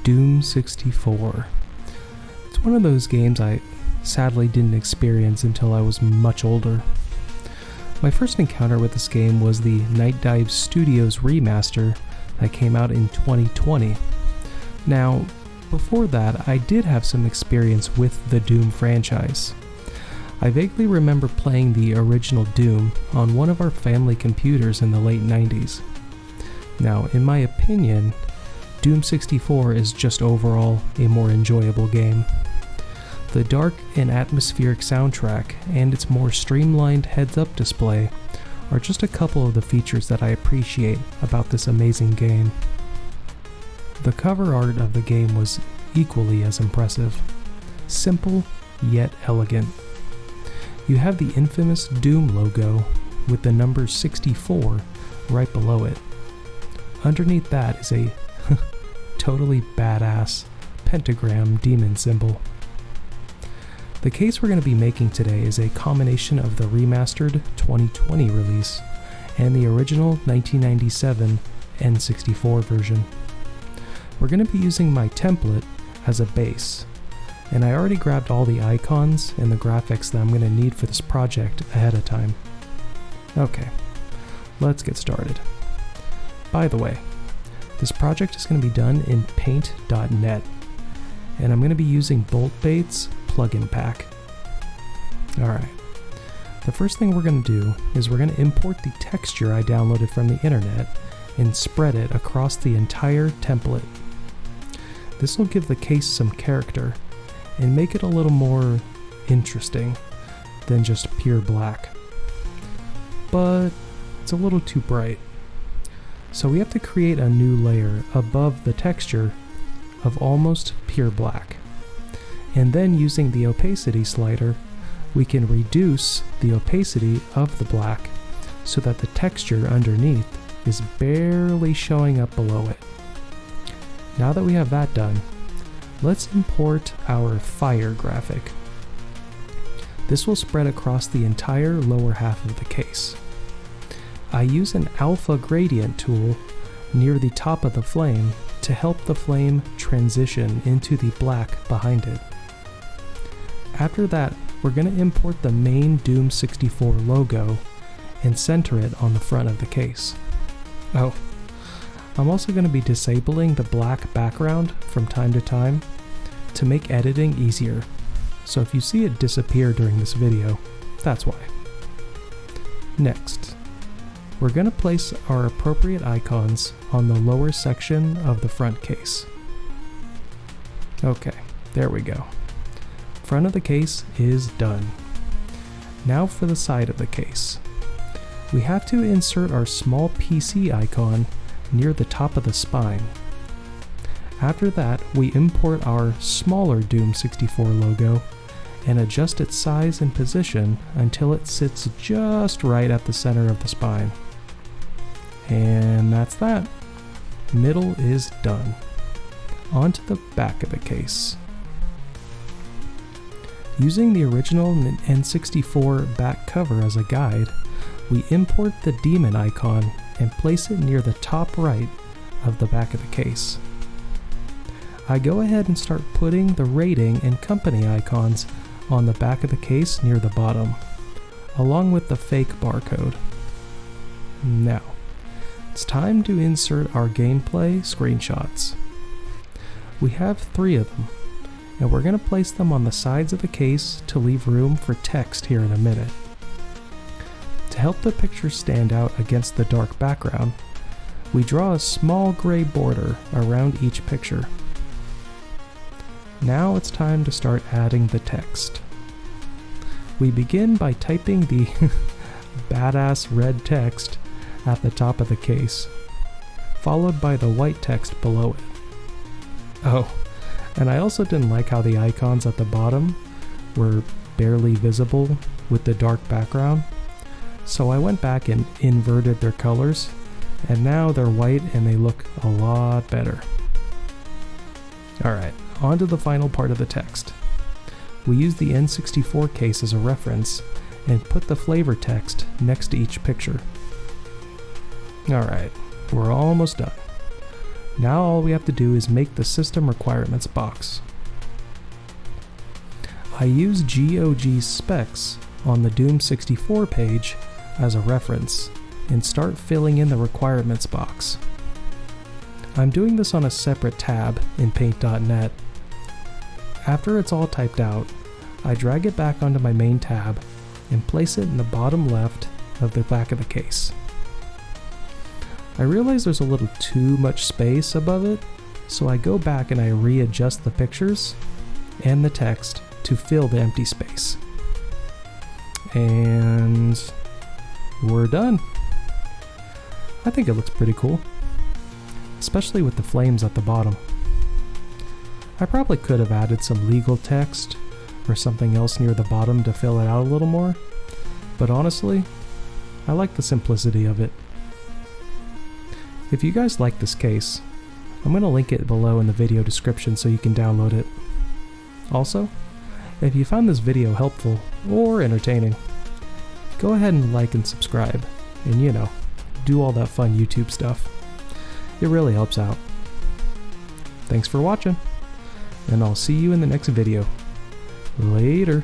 Doom 64. It's one of those games I sadly didn't experience until I was much older. My first encounter with this game was the Night Dive Studios remaster that came out in 2020. Now, before that, I did have some experience with the Doom franchise. I vaguely remember playing the original Doom on one of our family computers in the late 90s. Now, in my opinion, Doom 64 is just overall a more enjoyable game. The dark and atmospheric soundtrack and its more streamlined heads-up display are just a couple of the features that I appreciate about this amazing game. The cover art of the game was equally as impressive. Simple, yet elegant. You have the infamous Doom logo with the number 64 right below it. Underneath that is a totally badass pentagram demon symbol. The case we're going to be making today is a combination of the remastered 2020 release and the original 1997 N64 version. We're going to be using my template as a base, and I already grabbed all the icons and the graphics that I'm going to need for this project ahead of time. Okay, let's get started. By the way, this project is going to be done in Paint.net, and I'm going to be using Boltbait's plugin pack. Alright, the first thing we're going to do is we're going to import the texture I downloaded from the internet and spread it across the entire template. This will give the case some character and make it a little more interesting than just pure black. But it's a little too bright. So we have to create a new layer above the texture of almost pure black. And then using the opacity slider, we can reduce the opacity of the black so that the texture underneath is barely showing up below it. Now that we have that done, let's import our fire graphic. This will spread across the entire lower half of the case. I use an alpha gradient tool near the top of the flame to help the flame transition into the black behind it. After that, we're going to import the main Doom 64 logo and center it on the front of the case. Oh, I'm also going to be disabling the black background from time to time to make editing easier. So if you see it disappear during this video, that's why. Next, we're going to place our appropriate icons on the lower section of the front case. Okay, there we go. Front of the case is done. Now for the side of the case. We have to insert our small PC icon near the top of the spine. After that, we import our smaller Doom 64 logo and adjust its size and position until it sits just right at the center of the spine. And that's that. Middle is done. On to the back of the case. Using the original N64 back cover as a guide, we import the demon icon and place it near the top right of the back of the case. I go ahead and start putting the rating and company icons on the back of the case near the bottom, along with the fake barcode. Now, it's time to insert our gameplay screenshots. We have 3 of them, and we're going to place them on the sides of the case to leave room for text here in a minute. To help the picture stand out against the dark background, we draw a small gray border around each picture. Now it's time to start adding the text. We begin by typing the badass red text at the top of the case, followed by the white text below it. Oh, and I also didn't like how the icons at the bottom were barely visible with the dark background, so I went back and inverted their colors, and now they're white and they look a lot better. Alright, on to the final part of the text. We use the N64 case as a reference and put the flavor text next to each picture. Alright, we're almost done. Now all we have to do is make the system requirements box. I use GOG specs on the Doom 64 page as a reference and start filling in the requirements box. I'm doing this on a separate tab in Paint.net. After it's all typed out, I drag it back onto my main tab and place it in the bottom left of the back of the case. I realize there's a little too much space above it, so I go back and I readjust the pictures and the text to fill the empty space. And we're done. I think it looks pretty cool, especially with the flames at the bottom. I probably could have added some legal text or something else near the bottom to fill it out a little more, but honestly, I like the simplicity of it. If you guys like this case, I'm going to link it below in the video description so you can download it. Also, if you found this video helpful or entertaining, go ahead and like and subscribe, and you know, do all that fun YouTube stuff. It really helps out. Thanks for watching, and I'll see you in the next video. Later.